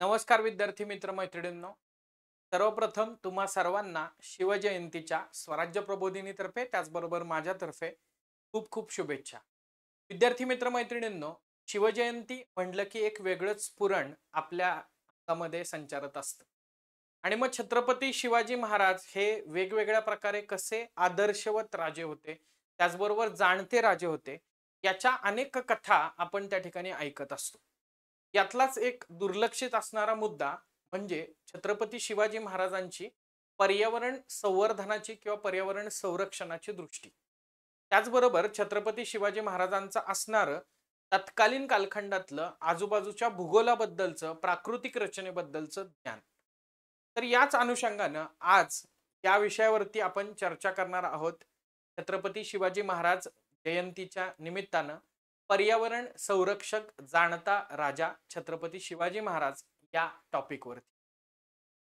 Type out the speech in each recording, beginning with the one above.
नमस्कार विद्यार्थी मित्र मैत्रिणींनो. सर्वप्रथम तुम्हा सर्वांना शिवजयंतीच्या स्वराज्य प्रबोधिनीतर्फे त्याचबरोबर माझ्यातर्फे खूप खूप शुभेच्छा. विद्यार्थी मित्र मैत्रिणींनो, शिवजयंती म्हटलं की एक वेगळंच पुरण आपल्या हातामध्ये संचारत असतं. आणि मग छत्रपती शिवाजी महाराज हे वेगवेगळ्या प्रकारे कसे आदर्शवत राजे होते, त्याचबरोबर जाणते राजे होते, याच्या अनेक कथा आपण त्या ठिकाणी ऐकत असतो. यातलाच एक दुर्लक्षित असणारा मुद्दा म्हणजे छत्रपती शिवाजी महाराजांची पर्यावरण संवर्धनाची किंवा पर्यावरण संरक्षणाची दृष्टी. त्याचबरोबर छत्रपती शिवाजी महाराजांचं असणारं तत्कालीन कालखंडातलं आजूबाजूच्या भूगोलाबद्दलचं प्राकृतिक रचनेबद्दलचं ज्ञान. तर याच अनुषंगानं आज या विषयावरती आपण चर्चा करणार आहोत. छत्रपती शिवाजी महाराज जयंतीच्या निमित्तानं पर्यावरण संरक्षक जाणता राजा छत्रपती शिवाजी महाराज या टॉपिकवरती.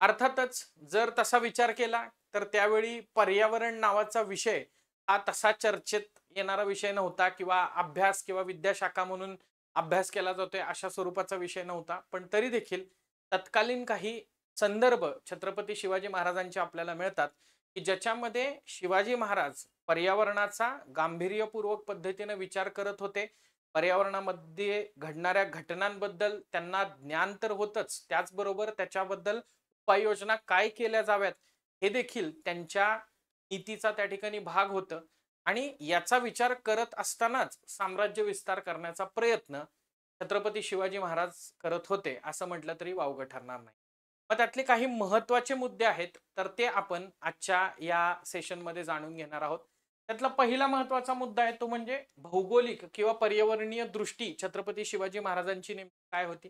अर्थातच जर तसा विचार केला तर त्यावेळी पर्यावरण नावाचा विषय हा तसा चर्चेत येणारा विषय नव्हता किंवा अभ्यास किंवा विद्याशाखा म्हणून अभ्यास केला जातोय अशा स्वरूपाचा विषय नव्हता. पण तरी देखील तत्कालीन काही संदर्भ छत्रपती शिवाजी महाराजांचे आपल्याला मिळतात की ज्याच्यामध्ये शिवाजी महाराज पर्यावरणाचा गांभीर्यपूर्वक पद्धतीने विचार करत होते. पर्यावरणामध्ये घडणाऱ्या घटनांबद्दल त्यांना ज्ञान तर होतच, त्याचबरोबर त्याच्याबद्दल उपाययोजना काय केल्या जाव्यात हे देखील त्यांच्या नीतीचा त्या ठिकाणी भाग होतं. आणि याचा विचार करत असतानाच साम्राज्य विस्तार करण्याचा प्रयत्न छत्रपती शिवाजी महाराज करत होते असं म्हटलं तरी वावगं ठरणार नाही. मग त्यातले काही महत्वाचे मुद्दे आहेत तर ते आपण आजच्या या सेशनमध्ये जाणून घेणार आहोत. त्यातला पहिला महत्वाचा मुद्दा आहे तो म्हणजे भौगोलिक किंवा पर्यावरणीय दृष्टी छत्रपती शिवाजी महाराजांची नेमकी काय होती.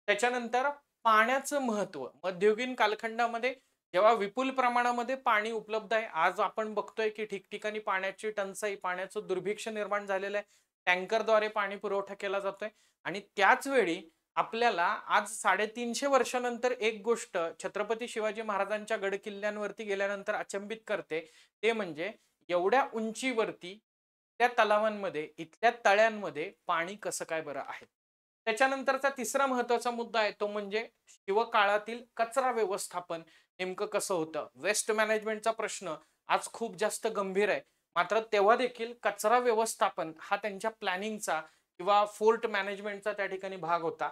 त्याच्यानंतर पाण्याचं महत्व मध्ययुगीन कालखंडामध्ये जेव्हा विपुल प्रमाणामध्ये पाणी उपलब्ध आहे, आज आपण बघतोय की ठिकठिकाणी पाण्याची टंचाई, पाण्याचं दुर्भिक्ष निर्माण झालेलं आहे. टँकरद्वारे पाणी पुरवठा केला जातोय. आणि त्याच वेळी आपल्याला आज 350 वर्षानंतर एक गोष्ट छत्रपती शिवाजी महाराजांच्या गड किल्ल्यांवरती गेल्यानंतर अचंबित करते. ते म्हणजे एवढ्या उंचीवरती त्या तलावांमध्ये, इथल्या तळ्यांमध्ये पाणी कसं काय बरं आहे. त्याच्यानंतरचा तिसरा महत्वाचा मुद्दा आहे तो म्हणजे शिवकाळातील कचरा व्यवस्थापन नेमकं कसं होतं. वेस्ट मॅनेजमेंटचा प्रश्न आज खूप जास्त गंभीर आहे. मात्र तेव्हा देखील कचरा व्यवस्थापन हा त्यांच्या प्लॅनिंगचा किंवा फोर्ट मॅनेजमेंटचा त्या ठिकाणी भाग होता.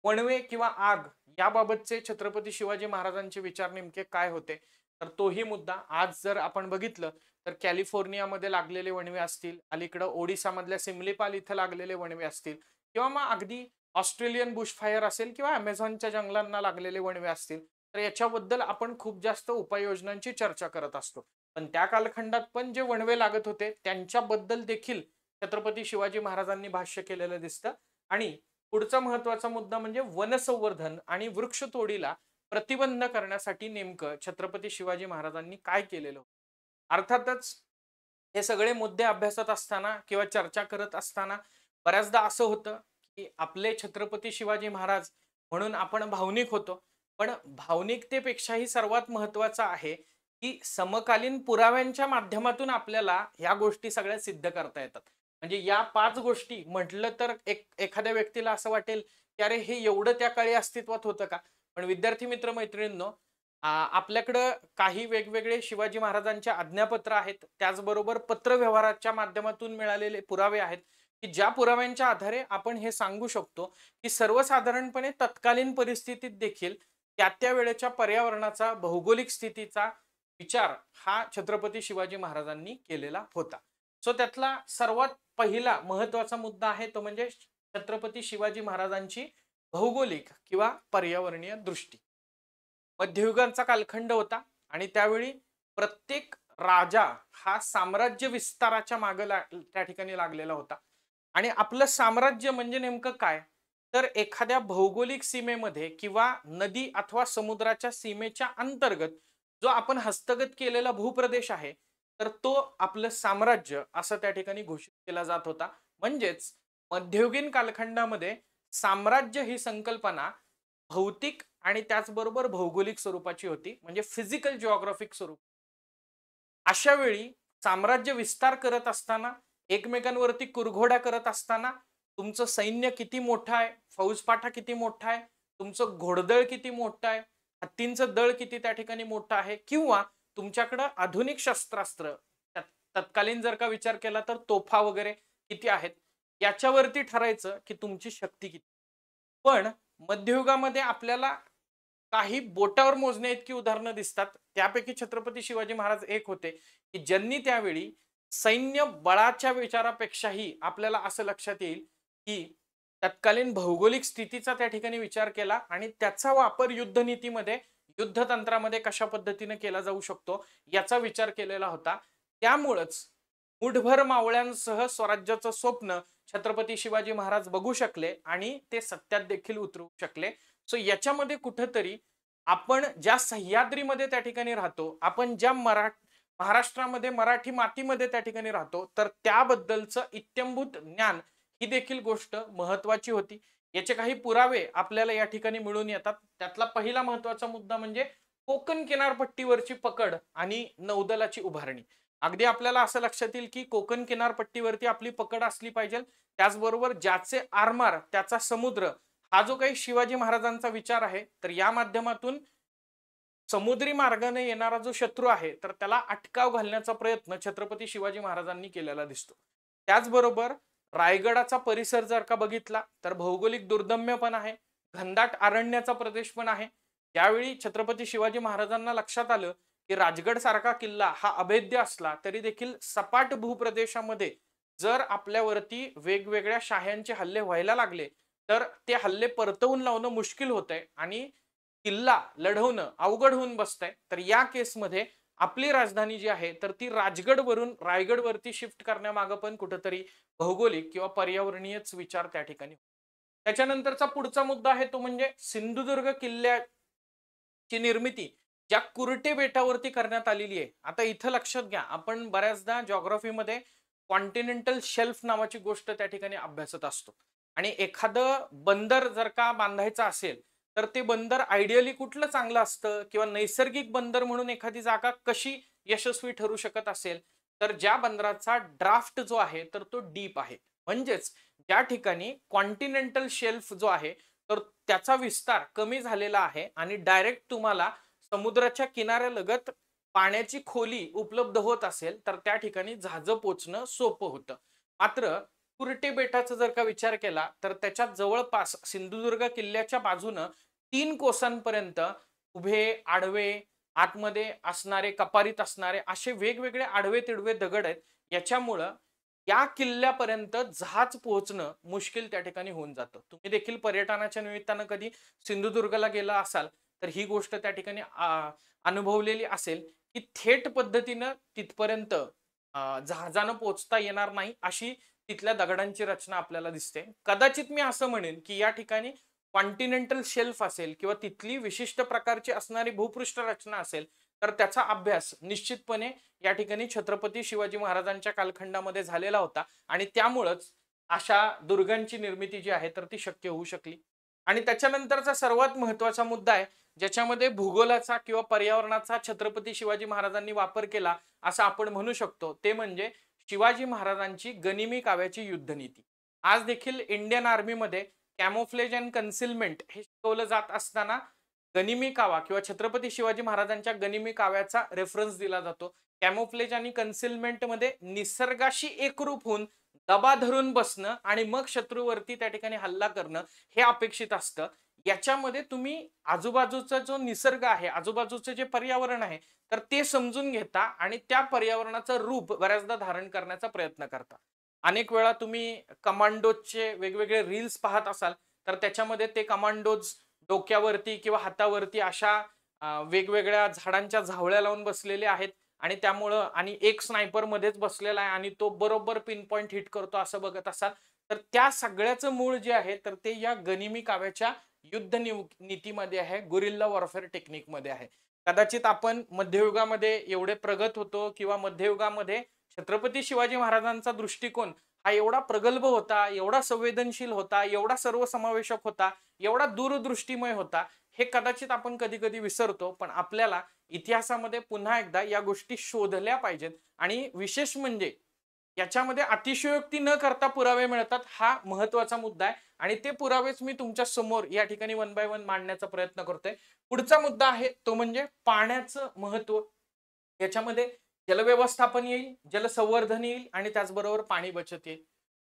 वणवे किंवा आग याबाबतचे छत्रपती शिवाजी महाराजांचे विचार नेमके काय होते, तर तोही मुद्दा आज जर आपण बघितलं तर कॅलिफोर्नियामध्ये लागलेले वणवे असतील, अलीकडं ओडिसामधल्या सिमलीपाल इथं लागलेले वणवे असतील किंवा मग अगदी ऑस्ट्रेलियन बुशफायर असेल किंवा अमेझॉनच्या जंगलांना लागलेले वणवे असतील, तर याच्याबद्दल आपण खूप जास्त उपाययोजनांची चर्चा करत असतो. पण त्या कालखंडात पण जे वणवे लागत होते त्यांच्याबद्दल देखील छत्रपती शिवाजी महाराजांनी भाष्य केलेलं दिसतं. आणि पुढचा महत्वाचा मुद्दा म्हणजे वनसंवर्धन आणि वृक्षतोडीला प्रतिबंध करण्यासाठी नेमकं छत्रपती शिवाजी महाराजांनी काय केलेलं. अर्थातच हे सगळे मुद्दे अभ्यासत असताना किंवा चर्चा करत असताना बऱ्याचदा असं होतं की आपले छत्रपती शिवाजी महाराज म्हणून आपण भावनिक होतो. पण भावनिकतेपेक्षाही सर्वात महत्वाचं आहे की समकालीन पुराव्यांच्या माध्यमातून आपल्याला ह्या गोष्टी सगळ्या सिद्ध करता येतात. म्हणजे या 5 गोष्टी म्हटलं तर एखाद्या व्यक्तीला असं वाटेल की अरे हे एवढं त्या काळी अस्तित्वात होतं का. पण विद्यार्थी मित्र मैत्रिणींनो, आपल्याकडं काही वेगवेगळे शिवाजी महाराजांचे आज्ञापत्र आहेत, त्याचबरोबर पत्रव्यवहाराच्या माध्यमातून मिळालेले पुरावे आहेत की ज्या पुराव्यांच्या आधारे आपण हे सांगू शकतो की सर्वसाधारणपणे तत्कालीन परिस्थितीत देखील त्या वेळेच्या पर्यावरणाचा भौगोलिक स्थितीचा विचार हा छत्रपती शिवाजी महाराजांनी केलेला होता. सो त्यातला सर्वात पहिला महत्वाचा मुद्दा आहे तो म्हणजे छत्रपती शिवाजी महाराजांची भौगोलिक किंवा पर्यावरणीय दृष्टी. मध्ययुगांचा कालखंड होता आणि त्यावेळी प्रत्येक राजा हा साम्राज्य विस्ताराच्या मागे त्या ठिकाणी लागलेला होता. आणि आपलं साम्राज्य म्हणजे नेमकं काय, तर एखाद्या भौगोलिक सीमेमध्ये किंवा नदी अथवा समुद्राच्या सीमेच्या अंतर्गत जो आपण हस्तगत केलेला भूप्रदेश आहे, तर तो आपलं साम्राज्य असं त्या ठिकाणी घोषित केला जात होता. म्हणजेच मध्ययुगीन कालखंडामध्ये साम्राज्य ही संकल्पना भौतिक आणि त्याचबरोबर भौगोलिक स्वरूपाची होती, म्हणजे फिजिकल जिओग्राफिक स्वरूप. अशा वेळी साम्राज्य विस्तार करत असताना, एकमेकांवरती कुरघोड्या करत असताना तुमचं सैन्य किती मोठं आहे, फौजपाठा किती मोठा आहे, तुमचं घोडदळ किती मोठं आहे, हत्तींचं दळ किती त्या ठिकाणी मोठं आहे, किंवा तुमच्याकडं आधुनिक शस्त्रास्त्र तत्कालीन जर का विचार केला तर तोफा वगैरे किती आहेत, याच्यावरती ठरायचं की तुमची शक्ती किती. पण मध्ययुगामध्ये आपल्याला काही बोटावर मोजण्या इतकी उदाहरणं दिसतात. त्यापैकी छत्रपती शिवाजी महाराज एक होते की ज्यांनी त्यावेळी सैन्य बळाच्या विचारापेक्षाही आपल्याला असं लक्षात येईल की तत्कालीन भौगोलिक स्थितीचा त्या ठिकाणी विचार केला आणि त्याचा वापर युद्धनीतीमध्ये, युद्धतंत्रामध्ये कशा पद्धतीने केला जाऊ शकतो याचा विचार केलेला होता. त्यामुळेच मुठभर मावळ्यांसह स्वराज्याचं स्वप्न छत्रपती शिवाजी महाराज बघू शकले आणि ते सत्यात देखील उतरवू शकले. सो याच्यामध्ये कुठेतरी आपण ज्या सह्याद्रीमध्ये त्या ठिकाणी राहतो, आपण ज्या महाराष्ट्रामध्ये मराठी मातीमध्ये त्या ठिकाणी राहतो, तर त्याबद्दलचं इत्यंभूत ज्ञान ही देखील गोष्ट महत्वाची होती. याचे काही पुरावे आपल्याला या ठिकाणी मिळून येतात. त्यातला पहिला महत्वाचा मुद्दा म्हणजे कोकण किनारपट्टीवरची पकड आणि नौदलाची उभारणी. अगदी आपल्याला असं लक्षात येईल की कोकण किनारपट्टीवरती आपली पकड असली पाहिजे. त्याचबरोबर ज्याचे आरमार त्याचा समुद्र, हा जो काही शिवाजी महाराजांचा विचार आहे, तर या माध्यमातून समुद्री मार्गाने येणारा जो शत्रू आहे तर त्याला अटकाव घालण्याचा प्रयत्न छत्रपती शिवाजी महाराजांनी केलेला दिसतो. त्याचबरोबर रायगडाचा परिसर जर का बघितला तर भौगोलिक दुर्दम्य पण आहे, घनदाट अरण्याचा प्रदेश पण आहे. यावेळी छत्रपती शिवाजी महाराजांना लक्षात आलं की राजगड सारखा किल्ला हा अभेद्य असला तरी देखील सपाट भूप्रदेशामध्ये जर आपल्यावरती वेगवेगळ्या शाह्यांचे हल्ले व्हायला लागले तर ते हल्ले परतवून लावणं मुश्किल होतंय आणि किल्ला लढवणं अवघड होऊन बसतंय. तर या केसमध्ये आपली राजधानी जी आहे तर ती राजगडवरून रायगडवरती शिफ्ट करण्यामागं पण कुठेतरी भौगोलिक किंवा पर्यावरणीयच विचार त्या ठिकाणी. त्याच्यानंतरचा पुढचा मुद्दा आहे तो म्हणजे सिंधुदुर्ग किल्ल्याची निर्मिती ज्या कुरटे बेटावरती करण्यात आलेली आहे. आता इथं लक्षात घ्या, आपण बऱ्याचदा जॉग्राफीमध्ये कॉन्टिनेंटल शेल्फ नावाची गोष्ट त्या ठिकाणी अभ्यासत असतो आणि एखादं बंदर जर का बांधायचं असेल तर ते बंदर आयडियली कुठलं चांगलं असतं किंवा नैसर्गिक बंदर म्हणून एखादी जागा कशी यशस्वी ठरू शकत असेल, तर ज्या बंदराचा ड्राफ्ट जो आहे तर तो डीप आहे. म्हणजेच ज्या ठिकाणी कॉन्टिनेंटल शेल्फ जो आहे तर त्याचा विस्तार कमी झालेला आहे आणि डायरेक्ट तुम्हाला समुद्राच्या किनाऱ्यालगत पाण्याची खोली उपलब्ध होत असेल तर त्या ठिकाणी जहाज पोचणं सोपं होतं. मात्र कुरटे बेटाचा जर का विचार केला तर त्याच्या जवळपास सिंधुदुर्ग किल्ल्याच्या बाजूनं 3 कोसांपर्यंत उभे, आडवे, आतमध्ये असणारे, कपारीत असणारे असे वेगवेगळे आडवे तिडवे दगड आहेत. याच्यामुळं या किल्ल्यापर्यंत जहाज पोहोचणं मुश्किल त्या ठिकाणी होऊन जातं. तुम्ही देखील पर्यटनाच्या निमित्तानं कधी सिंधुदुर्गला गेला असाल तर ही गोष्ट त्या ठिकाणी अनुभवलेली असेल की थेट पद्धतीनं तिथपर्यंत जहाजानं पोहोचता येणार नाही अशी तिथल्या दगडांची रचना आपल्याला दिसते. कदाचित मी असं म्हणेन की या ठिकाणी कॉन्टिनेंटल शेल्फ असेल किंवा तिथली विशिष्ट प्रकारची असणारी भूपृष्ठ रचना असेल तर त्याचा अभ्यास निश्चितपणे या ठिकाणी छत्रपती शिवाजी महाराजांच्या कालखंडामध्ये झालेला होता आणि त्यामुळेच अशा दुर्गांची निर्मिती जी आहे तर ती शक्य होऊ शकली. आणि त्याच्यानंतरचा सर्वात महत्वाचा मुद्दा आहे ज्याच्यामध्ये भूगोलाचा किंवा पर्यावरणाचा छत्रपती शिवाजी महाराजांनी वापर केला असं आपण म्हणू शकतो, ते म्हणजे शिवाजी महाराजांची गनिमी काव्याची युद्धनीती. आज देखील इंडियन आर्मीमध्ये कॅमोफ्लेज अँड कन्सिलमेंट हे शिकवलं जात असताना गनिमी कावा किंवा छत्रपती शिवाजी महाराजांच्या गनिमी काव्याचा रेफरन्स दिला जातो. कॅमोफ्लेज आणि कन्सिलमेंट मध्ये निसर्गाशी एकरूप होऊन दबा धरून बसणं आणि मग शत्रूवरती त्या ठिकाणी हल्ला करणं हे अपेक्षित असतं. याच्यामध्ये तुम्ही आजूबाजूचा जो निसर्ग आहे, आजूबाजूचे जे पर्यावरण आहे तर ते समजून घेता आणि त्या पर्यावरणाचं रूप बऱ्याचदा धारण करण्याचा प्रयत्न करता. अनेक वेळा तुम्ही कमांडोजचे वेगवेगळे रील्स पाहत असाल तर त्याच्यामध्ये ते कमांडोज डोक्यावरती किंवा हातावरती अशा वेगवेगळ्या झाडांच्या झावळ्या लावून बसलेले आहेत आणि त्यामुळं आणि एक स्नायपर मध्येच बसलेला आहे आणि तो बरोबर पिन पॉइंट हिट करतो असं बघत असाल तर त्या सगळ्याचं मूळ जे आहे तर ते या गनिमी काव्याच्या युद्ध नीतीमध्ये आहे, गुरिल्ला वॉरफेअर टेक्निक मध्ये आहे. कदाचित आपण मध्ययुगामध्ये एवढे प्रगत होतो किंवा मध्ययुगामध्ये छत्रपती शिवाजी महाराजांचा दृष्टिकोन हा एवढा प्रगल्भ होता, एवढा संवेदनशील होता, एवढा सर्वसमावेशक होता, एवढा दूरदृष्टीमय होता, हे कदाचित आपण कधी कधी विसरतो. पण आपल्याला इतिहासामध्ये पुन्हा एकदा या गोष्टी शोधल्या पाहिजेत आणि विशेष म्हणजे याच्यामध्ये अतिशयोक्ती न करता पुरावे मिळतात, हा महत्वाचा मुद्दा आहे आणि ते पुरावेच मी तुमच्या समोर या ठिकाणी वन बाय वन मांडण्याचा प्रयत्न करतोय. पुढचा मुद्दा आहे तो म्हणजे पाण्याचं महत्व. याच्यामध्ये जलव्यवस्थापन येईल, जलसंवर्धन येईल आणि त्याचबरोबर पाणी बचत येईल.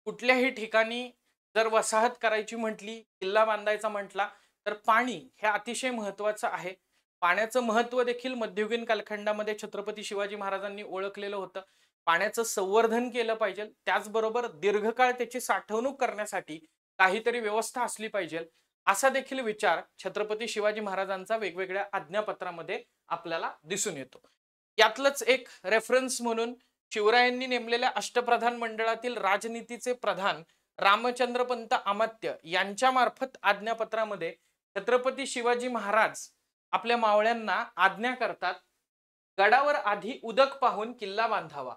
कुठल्याही ठिकाणी जर वसाहत करायची म्हटली, किल्ला बांधायचा म्हटला, तर पाणी हे अतिशय महत्वाचं आहे. पाण्याचं महत्व देखील मध्ययुगीन कालखंडामध्ये छत्रपती शिवाजी महाराजांनी ओळखलेलं होतं. पाण्याचं संवर्धन केलं पाहिजे, त्याचबरोबर दीर्घकाळ त्याची साठवणूक करण्यासाठी काहीतरी व्यवस्था असली पाहिजे, असा देखील विचार छत्रपती शिवाजी महाराजांचा वेगवेगळ्या आज्ञापत्रामध्ये आपल्याला दिसून येतो. यातलंच एक रेफरन्स म्हणून शिवरायांनी नेमलेल्या अष्टप्रधान मंडळातील राजनीतीचे प्रधान रामचंद्रपंत अमात्य यांच्या मार्फत आज्ञापत्रामध्ये छत्रपती शिवाजी महाराज आपल्या मावळ्यांना आज्ञा करतात, गडावर आधी उदक पाहून किल्ला बांधावा,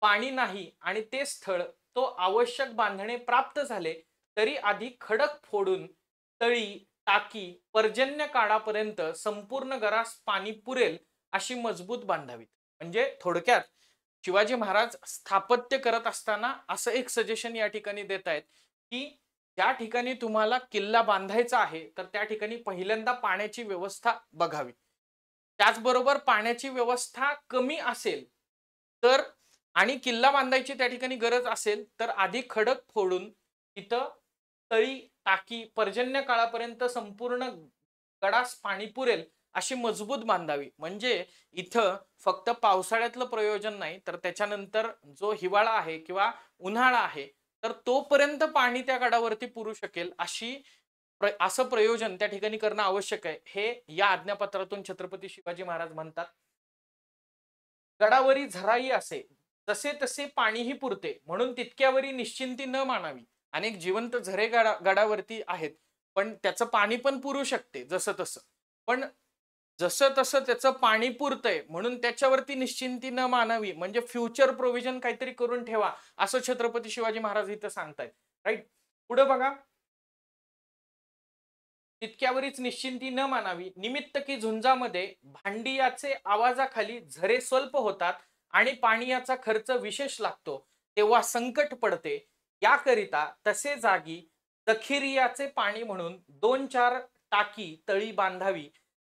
पाणी नाही आणि ते स्थळ तो आवश्यक बांधणे प्राप्त झाले तरी आधी खडक फोडून तळी, टाकी, पर्जन्य काळापर्यंत संपूर्ण गरास पाणी पुरेल अशी मजबूत बांधावीत. म्हणजे थोडक्यात शिवाजी महाराज स्थापत्य करत असताना असं एक सजेशन या ठिकाणी देत आहेत की ज्या ठिकाणी तुम्हाला किल्ला बांधायचा आहे तर त्या ठिकाणी पहिल्यांदा पाण्याची व्यवस्था बघावी. त्याचबरोबर पाण्याची व्यवस्था कमी असेल तर आणि किल्ला बांधायची त्या ठिकाणी गरज असेल तर आधी खडक फोडून तिथं तळी, टाकी पर्जन्य काळापर्यंत संपूर्ण गडास पाणी पुरेल अशी मजबूत बांधावी. म्हणजे इथं फक्त पावसाळ्यातलं प्रयोजन नाही तर त्याच्यानंतर जो हिवाळा आहे किंवा उन्हाळा आहे तर तोपर्यंत पाणी त्या गडावरती पुरू शकेल असं प्रयोजन त्या ठिकाणी करणं आवश्यक आहे, हे या आज्ञापत्रातून छत्रपती शिवाजी महाराज म्हणतात. गडावरी झराई असे तसे तसे पाणीही पुरते म्हणून तितक्यावरी निश्चिंती न मानावी. अनेक जिवंत झरे गडावरती आहेत पण त्याचं पाणी पण पुरू शकते जसं तसं, पण जसं तसं त्याचं पाणी पुरतंय म्हणून त्याच्यावरती निश्चिंती न मानावी. म्हणजे फ्युचर प्रोव्हिजन काहीतरी करून ठेवा असं छत्रपती शिवाजी महाराज इथं सांगतायत. राईट. पुढे बघा, तितक्यावरीच निश्चिंती न मानावी. निमित्त की झुंजामध्ये भांडियाचे आवाजाखाली झरे स्वल्प होतात आणि पाण्याचा खर्च विशेष लागतो तेव्हा संकट पडते. याकरिता तसे जागी जखिरियाचे पाणी म्हणून 2-4 टाकी तळी बांधावी.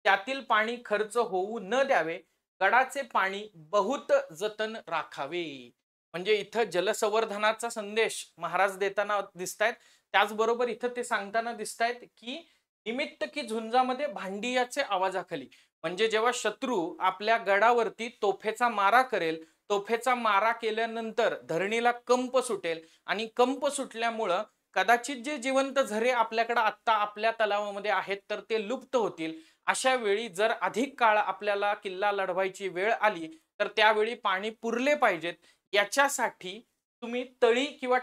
त्यातील पाणी खर्च होऊ न द्यावे. गडाचे पाणी बहुत जतन राखावे. म्हणजे इथं जलसंवर्धनाचा संदेश महाराज देताना दिसतायत. त्याचबरोबर इथं ते सांगताना दिसतायत की निमित्त की झुंजामध्ये भांडियाचे आवाजाखाली, म्हणजे जेव्हा शत्रू आपल्या गडावरती तोफेचा मारा करेल, तोफेचा मारा केल्यानंतर धरणीला कंप सुटेल आणि कंप सुटल्यामुळं कदाचित जे जिवंत झरे आपल्याकडे आत्ता आपल्या तलावामध्ये आहेत तर ते लुप्त होतील. अशा वेळी जर अधिक काळ आपल्याला किल्ला लढवायची वेळ आली तर त्यावेळी पाणी पुरले पाहिजेत. याच्यासाठी तुम्ही तळी किंवा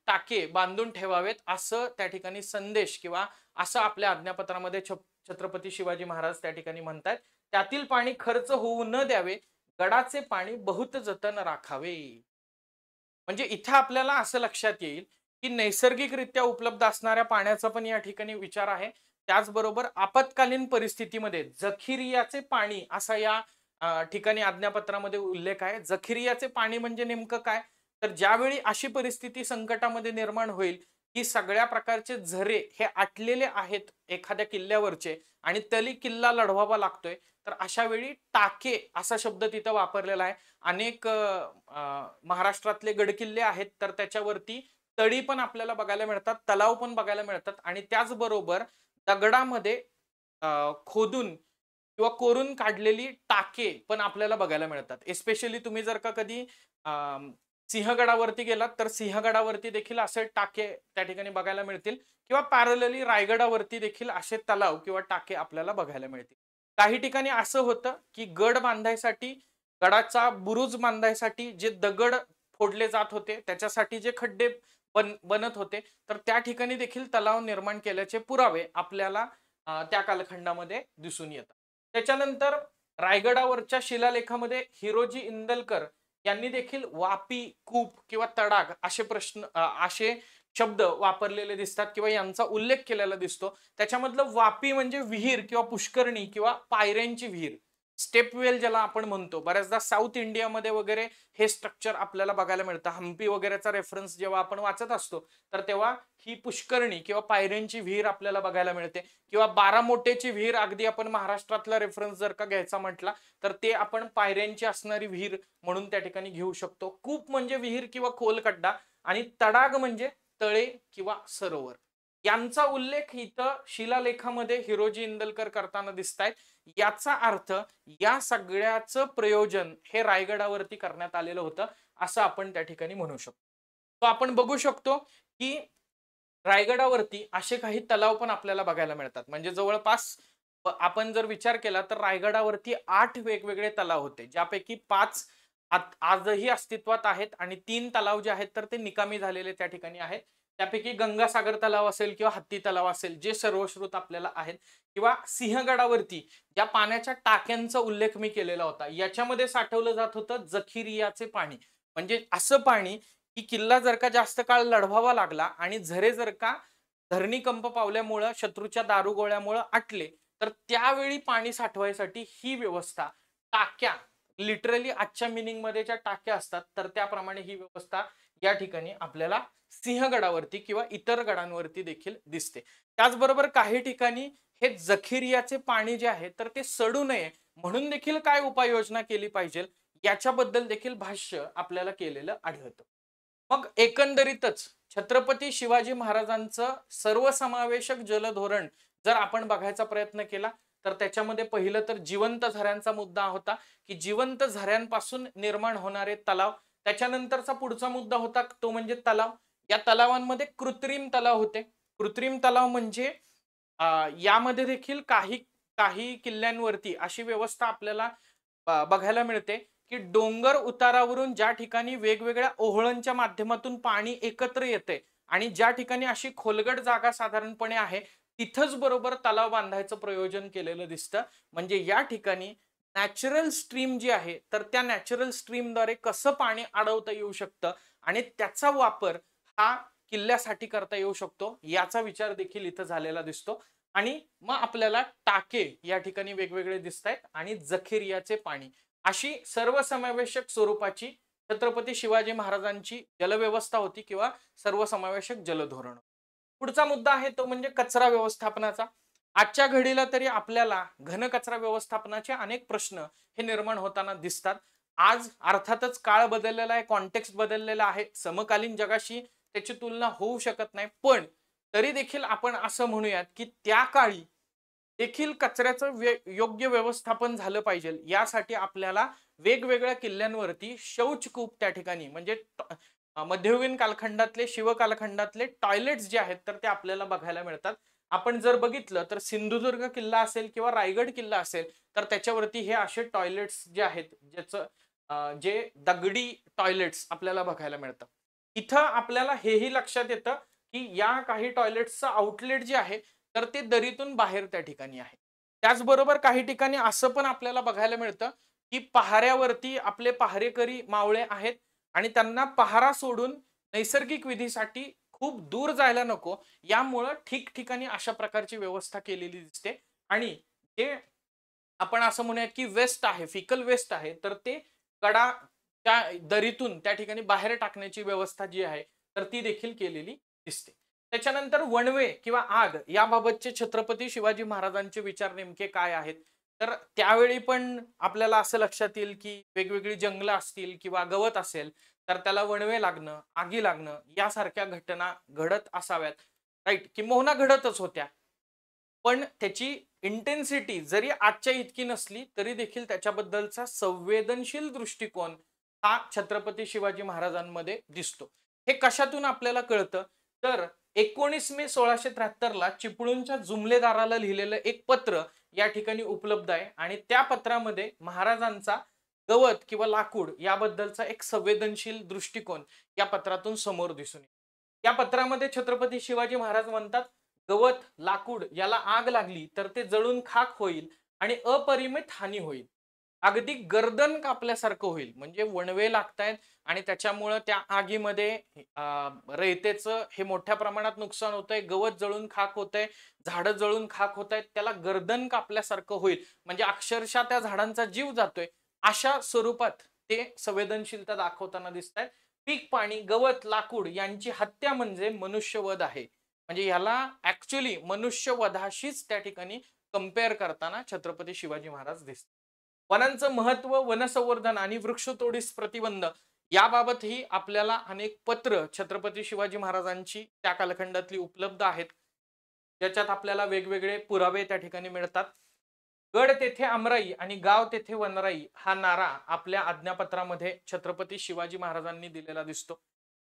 टाके बांधून ठेवावेत असं त्या ठिकाणी संदेश किंवा असं आपल्या आज्ञापत्रामध्ये छत्रपती शिवाजी महाराज त्या ठिकाणी म्हणतात. त्यातील पाणी खर्च होऊ न द्यावे. गडाचे पाणी बहुत जतन राखावे. म्हणजे इथं आपल्याला असं लक्षात येईल की नैसर्गिकरित्या उपलब्ध असणाऱ्या पाण्याचा पण या ठिकाणी विचार आहे. त्याचबरोबर आपत्कालीन परिस्थितीमध्ये जखिरियाचे पाणी असा या ठिकाणी आज्ञापत्रामध्ये उल्लेख आहे. जखिरियाचे पाणी म्हणजे नेमकं काय, तर ज्यावेळी अशी परिस्थिती संकटामध्ये निर्माण होईल की सगळ्या प्रकारचे झरे हे आटलेले आहेत एखाद्या किल्ल्यावरचे आणि तरी किल्ला लढवावा लागतोय, तर अशा वेळी टाके असा शब्द तिथं वापरलेला आहे. अनेक महाराष्ट्रातले गडकिल्ले आहेत तर त्याच्यावरती तळी पण आपल्याला बघायला मिळतात, तलाव पण बघायला मिळतात आणि त्याचबरोबर दगडामध्ये खोदून किंवा कोरून काढलेली टाके पण आपल्याला बघायला मिळतात. एस्पेशली तुम्ही जर का कधी सिंहगडावरती गेलात तर सिंहगडावरती देखील असे टाके त्या ठिकाणी बघायला मिळतील किंवा पॅरलली रायगडावरती देखील असे तलाव किंवा टाके आपल्याला बघायला मिळतील. काही ठिकाणी असं होतं की गड बांधायसाठी, गडाचा बुरुज बांधायसाठी जे दगड फोडले जात होते त्याच्यासाठी जे खड्डे बनत होते तर त्या ठिकाणी देखील तलाव निर्माण केल्याचे पुरावे आपल्याला त्या कालखंडामध्ये दिसून येतात. त्याच्यानंतर रायगडावरच्या शिलालेखामध्ये हिरोजी इंदलकर यांनी देखील वापी, कूप किंवा तडाग असे शब्द वापरलेले दिसतात किंवा यांचा उल्लेख केलेला दिसतो. त्याच्यामधलं वापी म्हणजे विहीर किंवा पुष्करणी किंवा पायऱ्यांची विहीर. स्टेपवेल ज्याला आपण म्हणतो, बऱ्याचदा साऊथ इंडियामध्ये वगैरे हे स्ट्रक्चर आपल्याला बघायला मिळतं. हम्पी वगैरेचा रेफरन्स जेव्हा आपण वाचत असतो, तर तेव्हा ही पुष्करणी किंवा पायऱ्यांची विहीर आपल्याला बघायला मिळते. किंवा बारामोटेची विहीर, अगदी आपण महाराष्ट्रातला रेफरन्स जर का घ्यायचा म्हटला, तर ते आपण पायऱ्यांची असणारी विहीर म्हणून त्या ठिकाणी घेऊ शकतो. कूप म्हणजे विहीर किंवा खोल खड्डा, आणि तडाग म्हणजे तळे किंवा सरोवर. यांचा उल्लेख इथं शिलालेखामध्ये हिरोजी इंदलकर करताना दिसतायत. याचा अर्थ या सगळ्याचं प्रयोजन हे रायगडावरती करण्यात आलेलं होतं, असं आपण त्या ठिकाणी म्हणू शकतो. तो आपण बघू शकतो की रायगडावरती असे काही तलाव पण आपल्याला बघायला मिळतात. म्हणजे जवळपास आपण जर विचार केला तर रायगडावरती 8 वेगवेगळे तलाव होते, ज्यापैकी 5 आजही अस्तित्वात आहेत आणि 3 तलाव जे आहेत तर ते निकामी झालेले त्या ठिकाणी आहेत. त्यापैकी गंगासागर तलाव असेल किंवा हत्ती तलाव असेल, जे सर्वश्रुत आपल्याला आहेत, किंवा सिंहगडावरती ज्या पाण्याच्या टाक्यांचा उल्लेख मी केलेला होता, याच्यामध्ये साठवलं जात होतं जखिरियाचे पाणी. म्हणजे असं पाणी की किल्ला जर का जास्त काळ लढवावा लागला आणि झरे जर का धरणीकंप पावल्यामुळं, शत्रूच्या दारुगोळ्यामुळं आटले, तर त्यावेळी पाणी साठवायसाठी ही व्यवस्था, टाक्या, लिटरली आजच्या मिनिंग मध्ये ज्या टाक्या असतात तर त्याप्रमाणे ही व्यवस्था या ठिकाणी आपल्याला सिंहगडावरती किंवा इतर गडांवरती देखील दिसते. त्याचबरोबर काही ठिकाणी हे जखिरियाचे पाणी जे आहे तर ते सडू नये म्हणून देखील काय उपाययोजना केली पाहिजे, याच्याबद्दल देखील भाष्य आपल्याला केलेलं आढळतं. मग एकंदरीतच छत्रपती शिवाजी महाराजांचं सर्वसमावेशक जलधोरण जर आपण बघायचा प्रयत्न केला, तर त्याच्यामध्ये पहिलं तर जिवंत झऱ्यांचा मुद्दा होता, की जिवंत झऱ्यांपासून निर्माण होणारे तलाव. त्याच्यानंतरचा पुढचा मुद्दा होता तो म्हणजे तलाव. या तलावांमध्ये कृत्रिम तलाव होते. कृत्रिम तलाव म्हणजे यामध्ये देखील काही काही किल्ल्यांवरती अशी व्यवस्था आपल्याला बघायला मिळते, की डोंगर उतारावरून ज्या ठिकाणी वेगवेगळ्या ओहळांच्या माध्यमातून पाणी एकत्र येते आणि ज्या ठिकाणी अशी खोलगट जागा साधारणपणे आहे, तिथंच बरोबर तलाव बांधायचं प्रयोजन केलेलं दिसतं. म्हणजे या ठिकाणी नॅचरल स्ट्रीम जी आहे तर त्या नॅचरल स्ट्रीमद्वारे कसं पाणी अडवता येऊ शकतं आणि त्याचा वापर हा किल्ल्यासाठी करता येऊ शकतो, याचा विचार देखील इथं झालेला दिसतो. आणि मग आपल्याला टाके या ठिकाणी वेगवेगळे दिसत आहेत आणि जखिरियाचे पाणी, अशी सर्वसमावेशक स्वरूपाची छत्रपती शिवाजी महाराजांची जलव्यवस्था होती किंवा सर्वसमावेशक जलधोरण. पुढचा मुद्दा आहे तो म्हणजे कचरा व्यवस्थापनाचा. आजच्या घडीला तरी आपल्याला घनकचरा व्यवस्थापनाचे अनेक प्रश्न हे निर्माण होताना दिसतात. आज अर्थातच काळ बदललेला आहे, कॉन्टेक्स्ट बदललेला आहे, समकालीन जगाशी त्याची तुलना होऊ शकत नाही. पण तरी देखील आपण असं म्हणूयात की त्या काळी देखील कचऱ्याचं योग्य व्यवस्थापन झालं पाहिजे, यासाठी आपल्याला वेगवेगळ्या किल्ल्यांवरती शौचकूप त्या ठिकाणी म्हणजे मध्ययुगीन कालखंडातले, शिव कालखंडातले टॉयलेट्स जे आहेत तर ते आपल्याला बघायला मिळतात. आपण जर बघितलं तर सिंधुदुर्ग किल्ला असेल किंवा रायगड किल्ला असेल तर त्याच्यावरती हे असे टॉयलेट्स जे आहेत, ज्याचं जे दगडी टॉयलेट्स आपल्याला बघायला मिळतं. इथं आपल्याला हेही लक्षात येतं की या काही टॉयलेट्सचं आउटलेट जे आहे तर ते दरीतून बाहेर त्या ठिकाणी आहे. त्याचबरोबर काही ठिकाणी असं पण आपल्याला बघायला मिळतं की पहाऱ्यावरती आपले पहारेकरी मावळे आहेत आणि त्यांना पहारा सोडून नैसर्गिक विधीसाठी खूप दूर जायला नको, यामुळं ठिकठिकाणी अशा प्रकारची व्यवस्था केलेली दिसते. आणि जे आपण असं म्हणूयात की वेस्ट आहे, फिकल वेस्ट आहे, तर ते कडा त्या दरीतून त्या ठिकाणी बाहेर टाकण्याची व्यवस्था जी आहे तर ती देखील केलेली दिसते. त्याच्यानंतर वणवे किंवा आग याबाबतचे छत्रपती शिवाजी महाराजांचे विचार नेमके काय आहेत, तर त्यावेळी पण आपल्याला असं लक्षात येईल की वेगवेगळी जंगलं असतील किंवा गवत असेल तर त्याला वणवे लागणं, आगी लागणं यासारख्या घटना घडत असाव्यात. राईट, किंबहुना घडतच होत्या. पण त्याची इंटेन्सिटी जरी आजच्या इतकी नसली तरी देखील त्याच्याबद्दलचा संवेदनशील दृष्टिकोन हा छत्रपती शिवाजी महाराजांमध्ये दिसतो. हे कशातून आपल्याला कळतं, तर 19 मे 1673 ला चिपळूणच्या जुमलेदाराला लिहिलेलं एक पत्र या ठिकाणी उपलब्ध आहे आणि त्या पत्रामध्ये महाराजांचा गवत किंवा लाकूड याबद्दलचा एक संवेदनशील दृष्टिकोन या पत्रातून समोर दिसून येतो. या पत्रामध्ये छत्रपती शिवाजी महाराज म्हणतात, गवत, लाकूड याला आग लागली तर ते जळून खाक होईल आणि अपरिमित हानी होईल. अगदी गर्दन कापल्यासारखं होईल. म्हणजे वणवे लागतायत आणि त्याच्यामुळं त्या आगीमध्ये रयतेचं हे मोठ्या प्रमाणात नुकसान होतंय, गवत जळून खाक होतंय, झाडं जळून खाक होतायत. त्याला गर्दन कापल्यासारखं होईल. म्हणजे अक्षरशः त्या झाडांचा जीव जातोय. अशा स्वरूपात ते संवेदनशीलता दाखवताना दिसतायत. पीक, पाणी, गवत, लाकूड यांची हत्या म्हणजे मनुष्यवध आहे. म्हणजे ह्याला ॲक्चुअली मनुष्यवधाशीच त्या ठिकाणी कंपेअर करताना छत्रपती शिवाजी महाराज दिसतात. वनांचं महत्व, वनसंवर्धन आणि वृक्षतोडीस प्रतिबंध याबाबतही आपल्याला अनेक पत्र छत्रपती शिवाजी महाराजांची त्या कालखंडातली उपलब्ध आहेत. ज्याच्यात आपल्याला वेगवेगळे पुरावे त्या ठिकाणी मिळतात. गड तेथे आमराई आणि गाव तेथे वनराई हा नारा आपल्या आज्ञापत्रामध्ये छत्रपती शिवाजी महाराजांनी दिलेला दिसतो.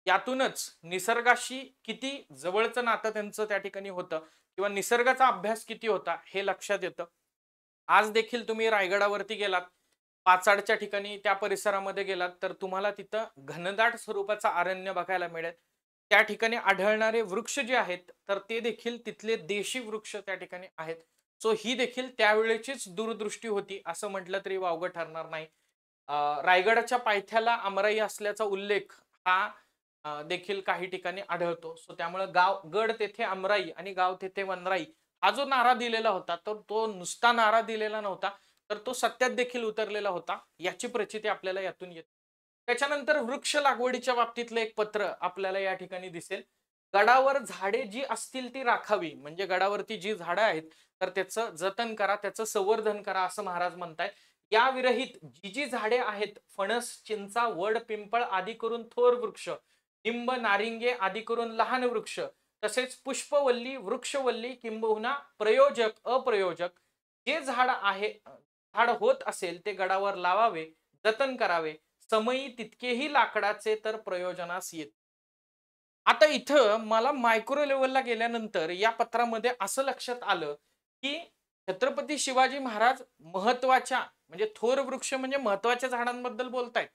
यातूनच निसर्गाशी किती जवळचं नातं त्यांचं त्या ठिकाणी होतं किंवा निसर्गाचा अभ्यास किती होता हे लक्षात येतं. आज देखील तुम्ही रायगडावरती गेलात, पाचाडच्या ठिकाणी त्या परिसरामध्ये गेलात, तर तुम्हाला तिथं घनदाट स्वरूपाचं अरण्य बघायला मिळेल. त्या ठिकाणी आढळणारे वृक्ष जे आहेत, तर ते देखील तिथले देशी वृक्ष त्या ठिकाणी आहेत. सो ही देखील त्यावेळेचीच दूरदृष्टी होती असं म्हटलं तरी वावगं ठरणार नाही. रायगडाच्या पायथ्याला आमराई असल्याचा उल्लेख हा देखील काही ठिकाणी आढळतो. सो त्यामुळे गड तेथे आमराई आणि गाव तेथे वनराई हा जो नारा दिलेला होता, तर तो नुसता नारा दिलेला नव्हता, तर तो सत्यात देखील उतरलेला होता. याची प्रचिती आपल्याला यातून येते. त्याच्यानंतर वृक्ष लागवडीच्या बाबतीतलं एक पत्र आपल्याला या ठिकाणी दिसेल. गडावर झाडे जी असतील ती राखावी. म्हणजे गडावरती जी झाडं आहेत, तर त्याचं जतन करा, त्याचं संवर्धन करा असं महाराज म्हणतायत. या विरहित जी जी झाडे आहेत, फणस, चिंचा, वड, पिंपळ आदी करून थोर वृक्ष, निंब, नारिंगे आदी करून लहान वृक्ष, तसेच पुष्पवल्ली, वृक्षवल्ली किंबहुना प्रयोजक, अप्रयोजक जे झाड होत असेल ते गडावर लावावे, जतन करावे. समयी तितकेही लाकडाचे तर प्रयोजनास येत. आता इथं मला मायक्रो लेव्हलला गेल्यानंतर या पत्रामध्ये असं लक्षात आलं, की छत्रपती शिवाजी महाराज महत्वाच्या म्हणजे थोर वृक्ष म्हणजे महत्वाच्या झाडांबद्दल बोलतायत.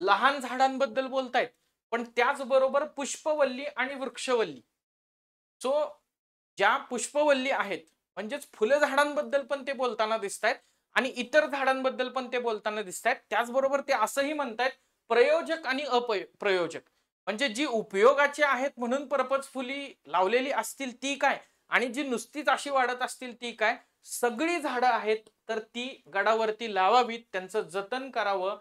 लहान झाडांबद्दल बोलतायत. पण त्याचबरोबर पुष्पवल्ली आणि वृक्षवल्ली. सो ज्या पुष्पवल्ली आहेत म्हणजेच फुलं झाडांबद्दल पण ते बोलताना दिसतायत आणि इतर झाडांबद्दल पण ते बोलताना दिसतायत. त्याचबरोबर ते असंही म्हणतायत प्रयोजक आणि अप्रयोजक. म्हणजे जी उपयोगाची आहेत म्हणून पर्पजफुली लावलेली असतील ती काय आणि जी नुसतीच अशी वाढत असतील ती काय, सगळी झाडं आहेत तर ती गडावरती लावावीत, त्यांचं जतन करावं.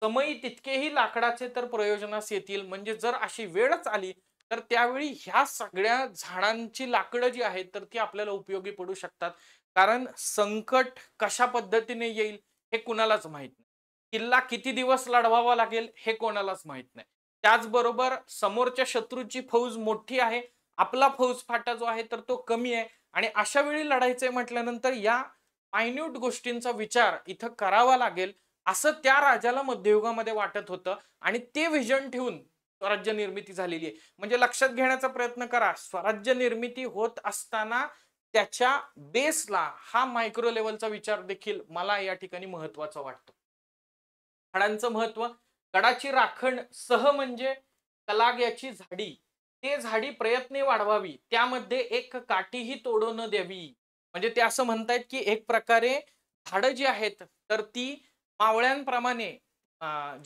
समयी तितकेही लाकडाचे तर प्रयोजनास येतील. म्हणजे जर अशी वेळच आली तर त्यावेळी ह्या सगळ्या झाडांची लाकडं जी आहेत तर ती आपल्याला उपयोगी पडू शकतात. कारण संकट कशा पद्धतीने येईल हे कुणालाच माहित नाही. किल्ला किती दिवस लढवावा लागेल हे कोणालाच माहित नाही. त्याचबरोबर समोरच्या शत्रूची फौज मोठी आहे, आपला फौजफाटा जो आहे तर तो कमी आहे आणि अशा वेळी लढायचंय म्हटल्यानंतर या मायन्यूट गोष्टींचा विचार इथं करावा लागेल असं त्या राजाला मध्ययुगामध्ये वाटत होतं आणि ते व्हिजन ठेवून स्वराज्य निर्मिती झालेली आहे. म्हणजे लक्षात घेण्याचा प्रयत्न करा, स्वराज्य निर्मिती होत असताना त्याच्या बेसला हा मायक्रो लेव्हलचा विचार देखील मला या ठिकाणी महत्वाचा वाटतो. झाडांचं महत्व, गडाची राखण सह म्हणजे कलाग्याची झाडी, ते झाडी प्रयत्ने वाढवावी, त्यामध्ये एक काठीही तोडू न द्यावी. म्हणजे ते असं म्हणतायत की एक प्रकारे झाडं जी आहेत तर ती मावळ्यांप्रमाणे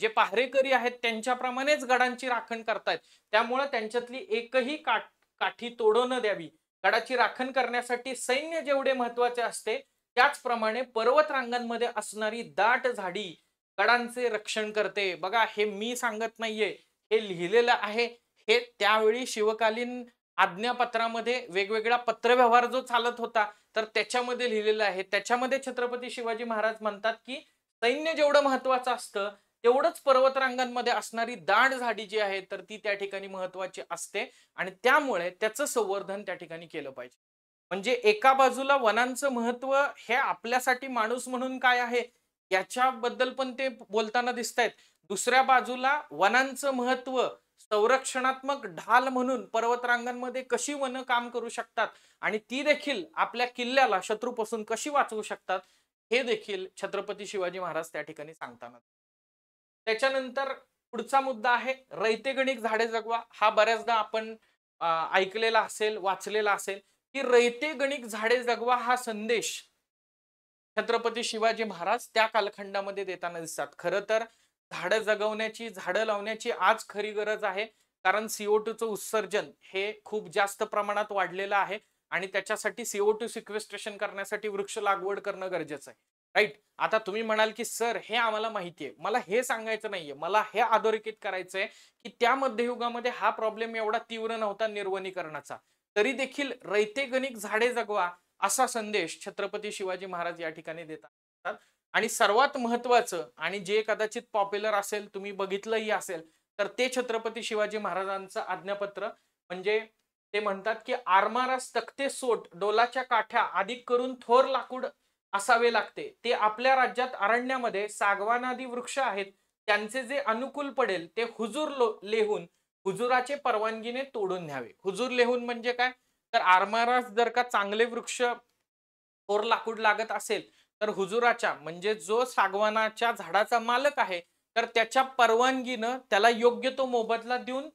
जे पहारेकरी आहेत त्यांच्याप्रमाणेच गडांची राखण करतायत. त्यामुळे त्यांच्यातली एकही काठी तोडू न द्यावी. गडाची राखण करण्यासाठी सैन्य जेवढे महत्वाचे असते त्याचप्रमाणे पर्वत रांगांमध्ये असणारी दाट झाडी गडांचे रक्षण करते. बघा हे मी सांगत नाहीये, हे लिहिलेलं आहे. हे त्यावेळी शिवकालीन आज्ञापत्रामध्ये वेगवेगळा पत्रव्यवहार जो चालत होता तर त्याच्यामध्ये लिहिलेलं आहे. त्याच्यामध्ये छत्रपती शिवाजी महाराज म्हणतात की सैन्य जेवढं महत्वाचं असतं तेवढंच पर्वतरांगांमध्ये असणारी दाट झाडी जी आहे तर ती त्या ठिकाणी महत्वाची असते आणि त्यामुळे त्याचं संवर्धन त्या ठिकाणी केलं पाहिजे. म्हणजे एका बाजूला वनांचं महत्व हे आपल्यासाठी माणूस म्हणून काय आहे याच्याबद्दल पण ते बोलताना दिसतायत. दुसऱ्या बाजूला वनांचं महत्व संरक्षणात्मक ढाल म्हणून पर्वतरांगांमध्ये कशी वन काम करू शकतात आणि ती देखील आपल्या किल्ल्याला शत्रूपासून कशी वाचवू शकतात हे देखील छत्रपती शिवाजी महाराज त्या ठिकाणी सांगताना. त्याच्यानंतर पुढचा मुद्दा आहे रयतेगणिक झाडे जगवा. हा बऱ्याचदा आपण ऐकलेला असेल, वाचलेला असेल की रयतेगणिक झाडे जगवा हा संदेश छत्रपती शिवाजी महाराज त्या कालखंडामध्ये देताना दिसतात. खरं तर झाडं जगवण्याची, झाडं लावण्याची आज खरी गरज आहे. कारण CO2चं उत्सर्जन हे खूप जास्त प्रमाणात वाढलेलं आहे आणि त्याच्यासाठी CO2 सिक्वेस्ट्रेशन करण्यासाठी वृक्ष लागवड करणं गरजेचं आहे. राइट? आता तुम्ही म्हणाल, की "सर हे आम्हाला माहिती आहे." मला हे सांगायचं नाहीये. मला हे अधोरेखित करायचंय, की त्या मध्ययुगामध्ये हा प्रॉब्लेम एवढा तीव्र नव्हता निर्वनीकरणाचा. तरी देखील रयते गणिक झाडे जगवा असा संदेश छत्रपती शिवाजी महाराज या ठिकाणी देतात. आणि सर्वात महत्वाचं आणि जे कदाचित पॉप्युलर असेल, तुम्ही बघितलंही असेल, तर ते छत्रपती शिवाजी महाराजांचं आज्ञापत्र म्हणजे ते म्हणतात, की "आरमारास तख्ते सोट, डोलाच्या काठ्या अधिक करून थोर लाकूड असावे लागते. ते आपल्या राज्यात अरण्यामध्ये सागवानादी वृक्ष आहेत. त्यांचे जे अनुकूल पडेल ते हुजूर लेहून हुजुराचे परवानगीने तोडून न्यावे." हुजूर लेहून म्हणजे काय? तर आरमारास जर का चांगले वृक्ष थोर लाकूड लागत असेल, तर हुजुराच्या म्हणजे जो सागवानाच्या झाडाचा मालक आहे, तर त्याच्या परवानगीनं त्याला योग्य तो मोबदला देऊन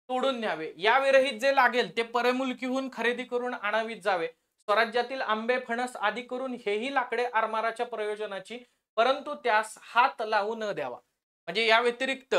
तोडून न्यावे. या विरहित जे लागेल ते परमुलकीहून खरेदी करून आणावीत जावे. स्वराज्यातील आंबे, फणस आदी करून हेही लाकडे आरमाराच्या प्रयोजनाची, परंतु त्यास हात लावू न द्यावा. म्हणजे या व्यतिरिक्त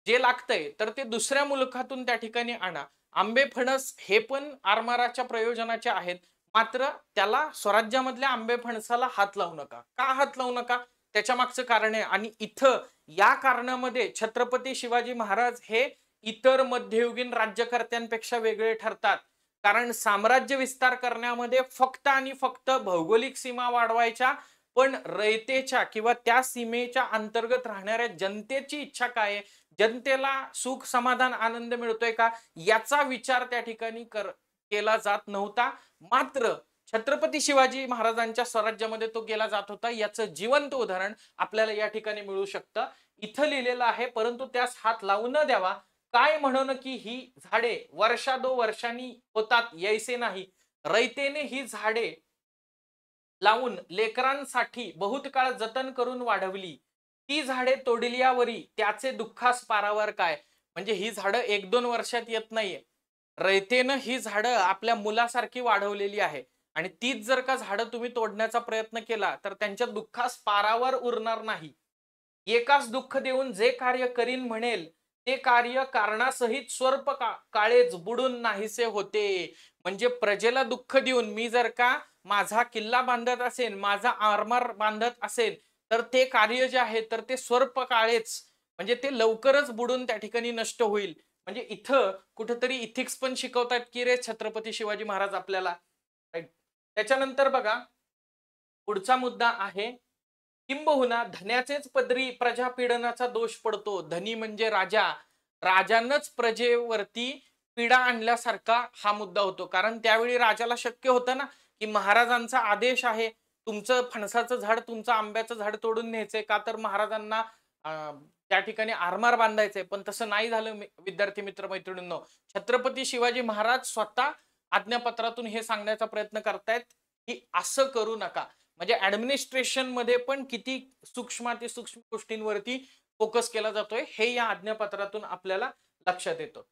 जे लागतंय तर ते दुसऱ्या मुलखातून त्या ठिकाणी आणा. आंबे, फणस हे पण आरमाराच्या प्रयोजनाचे आहेत. मात्र त्याला स्वराज्यामधल्या आंबे फणसाला हात लावू नका. का हात लावू नका? त्याच्या मागचं कारण आहे आणि इथं या कारणामध्ये छत्रपती शिवाजी महाराज हे इतर मध्ययुगीन राज्यकर्त्यांपेक्षा वेगळे ठरतात. कारण साम्राज्य विस्तार करण्यामध्ये फक्त आणि फक्त भौगोलिक सीमा वाढवायच्या, पण रयतेच्या किंवा त्या सीमेच्या अंतर्गत राहणाऱ्या जनतेची इच्छा काय आहे, जनतेला सुख, समाधान, आनंद मिळतोय का, याचा विचार त्या ठिकाणी केला जात नव्हता. मात्र छत्रपती शिवाजी महाराजांच्या स्वराज्यामध्ये तो केला जात होता. याचं जिवंत उदाहरण आपल्याला या ठिकाणी मिळू शकतं. इथं लिहिलेलं आहे, परंतु त्यास हात लावू न द्यावा. काय म्हणून की ही झाडे वर्षादो वर्षांनी होतात यैसे नाही. रयतेने ही झाडे लावून लेकरांसाठी बहुत काळ जतन करून वाढवली. ती झाडे तोडल्यावरी त्याचे दुःखास पारावर काय. म्हणजे ही झाडं 1-2 वर्षात येत नाहीये. रयतेनं ही झाडं आपल्या मुलासारखी वाढवलेली आहे आणि तीच जर का झाडं तुम्ही तोडण्याचा प्रयत्न केला तर त्यांच्या दुःखास पारावर उरणार नाही. एकाच दुःख देऊन जे कार्य करीन म्हणेल ते कार्य कारणासहित स्वल्प काळेच बुडून नाहीसे होते. म्हणजे प्रजेला दुःख देऊन मी जर का माझा किल्ला बांधत असेल, माझा आरमार बांधत असेल, तर ते कार्य जे आहे तर ते स्वल्प काळेच म्हणजे ते लवकरच बुडून त्या ठिकाणी नष्ट होईल. म्हणजे इथं कुठेतरी इथिक्स पण शिकवतात की रे छत्रपती शिवाजी महाराज आपल्याला. राईट. त्याच्यानंतर बघा पुढचा मुद्दा आहे, किंबहुना धन्याचेच पदरी प्रजापीडनाचा दोष पडतो. धनी म्हणजे राजा. राजानंच प्रजेवरती पीडा आणल्यासारखा हा मुद्दा होतो. कारण त्यावेळी राजाला शक्य होतं ना, की महाराजांचा आदेश आहे, तुमचं फणसाचं झाड, तुमचं आंब्याचं झाड तोडून न्यायचंय का तर महाराजांना त्या ठिकाणी आरमार बांधायचंय. पण तसं नाही झालं विद्यार्थी मित्र मैत्रिणींनो. छत्रपती शिवाजी महाराज स्वतः आज्ञापत्रातून हे सांगण्याचा प्रयत्न करतायत, की असं करू नका. म्हणजे ऍडमिनिस्ट्रेशन मध्ये पण किती सूक्ष्म गोष्टींवरती फोकस केला जातोय हे या आज्ञापत्रातून आपल्याला लक्षात येतं.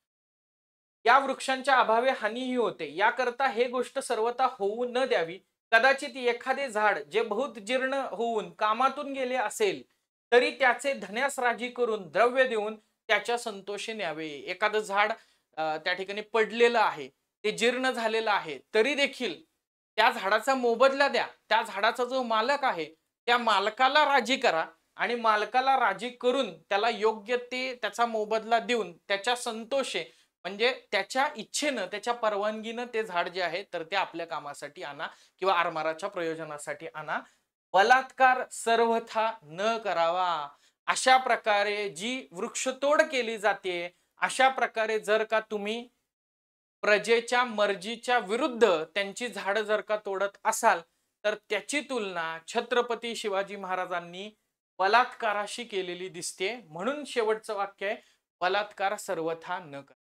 या वृक्षांच्या अभावे हानीही होते. याकरता हे गोष्ट सर्वथा होऊ न द्यावी. कदाचित एखादे झाड जे बहुत जीर्ण होऊन कामातून गेले असेल, तरी त्याचे धन्यास राजी करून द्रव्य देऊन त्याच्या संतोषी न्यावे. एखादं झाड त्या ठिकाणी पडलेलं आहे, ते जीर्ण झालेलं आहे, तरी देखील त्या झाडाचा मोबदला द्या. त्या झाडाचा जो मालक आहे, त्या मालकाला राजी करा आणि मालकाला राजी करून त्याला योग्य ते त्याचा मोबदला देऊन त्याच्या संतोषे म्हणजे त्याच्या इच्छेनं, त्याच्या परवानगीनं ते झाड जे आहे तर ते आपल्या कामासाठी आणा किंवा आरमाराच्या प्रयोजनासाठी आणा. बलात्कार सर्वथा न करावा. अशा प्रकारे जी वृक्षतोड केली जाते, अशा प्रकारे जर का तुम्ही प्रजेच्या मर्जीच्या विरुद्ध त्यांची झाडं जर का तोडत असाल, तर त्याची तुलना छत्रपती शिवाजी महाराजांनी बलात्काराशी केलेली दिसते. म्हणून शेवटचं वाक्य आहे, बलात्कार सर्वथा न करा.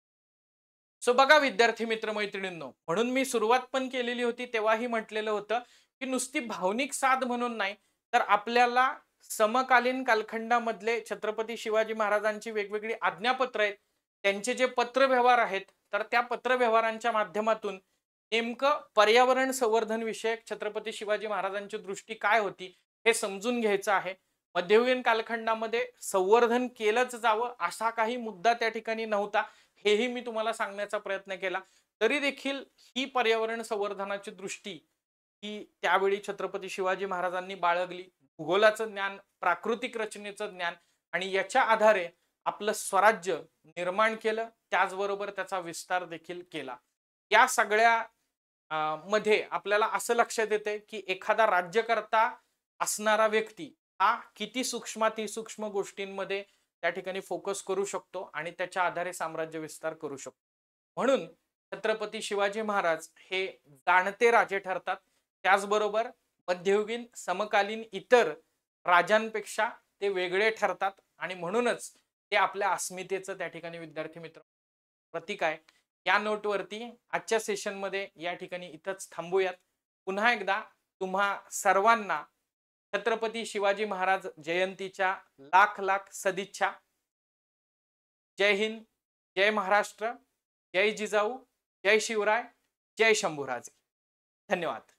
सो बघा विद्यार्थी मित्र मैत्रिणींनो, म्हणून मी सुरुवात पण केलेली होती तेव्हाही म्हटलेलं होतं, की नुसती भावनिक साध म्हणून नाही, तर आपल्याला समकालीन कालखंडामधले छत्रपती शिवाजी महाराजांची वेगवेगळी आज्ञापत्र आहेत, त्यांचे जे पत्रव्यवहार आहेत, तर त्या पत्रव्यवहारांच्या माध्यमातून नेमकं पर्यावरण संवर्धन विषयक छत्रपती शिवाजी महाराजांची दृष्टी काय होती हे समजून घ्यायचं आहे. मध्ययुगीन कालखंडामध्ये संवर्धन केलंच जावं असा काही मुद्दा त्या ठिकाणी नव्हता, हेही मी तुम्हाला सांगण्याचा प्रयत्न केला. तरी देखील ही पर्यावरण संवर्धनाची दृष्टी ही त्यावेळी छत्रपती शिवाजी महाराजांनी बाळगली. भूगोलाचं ज्ञान, प्राकृतिक रचनेचं ज्ञान आणि याच्या आधारे आपलं स्वराज्य निर्माण केलं, त्याचबरोबर त्याचा विस्तार देखील केला. या सगळ्या मध्ये आपल्याला असं लक्षात येते की एखादा राज्यकर्ता असणारा व्यक्ती हा किती सूक्ष्म गोष्टींमध्ये त्या ठिकाणी फोकस करू शकतो आणि त्याच्या आधारे साम्राज्य विस्तार करू शकतो. म्हणून छत्रपती शिवाजी महाराज हे जाणते राजे ठरतात. त्याचबरोबर मध्ययुगीन समकालीन इतर राजांपेक्षा ते वेगळे ठरतात आणि म्हणूनच ते आपल्या अस्मितेचं त्या ठिकाणी विद्यार्थी मित्र प्रतीक आहे. या नोटवरती आजच्या सेशनमध्ये या ठिकाणी इथंच थांबूयात. पुन्हा एकदा तुम्हा सर्वांना छत्रपती शिवाजी महाराज जयंतीच्या लाख लाख सदिच्छा. जय हिंद, जय महाराष्ट्र, जय जिजाऊ, जय शिवराय, जय शंभूराजे. धन्यवाद.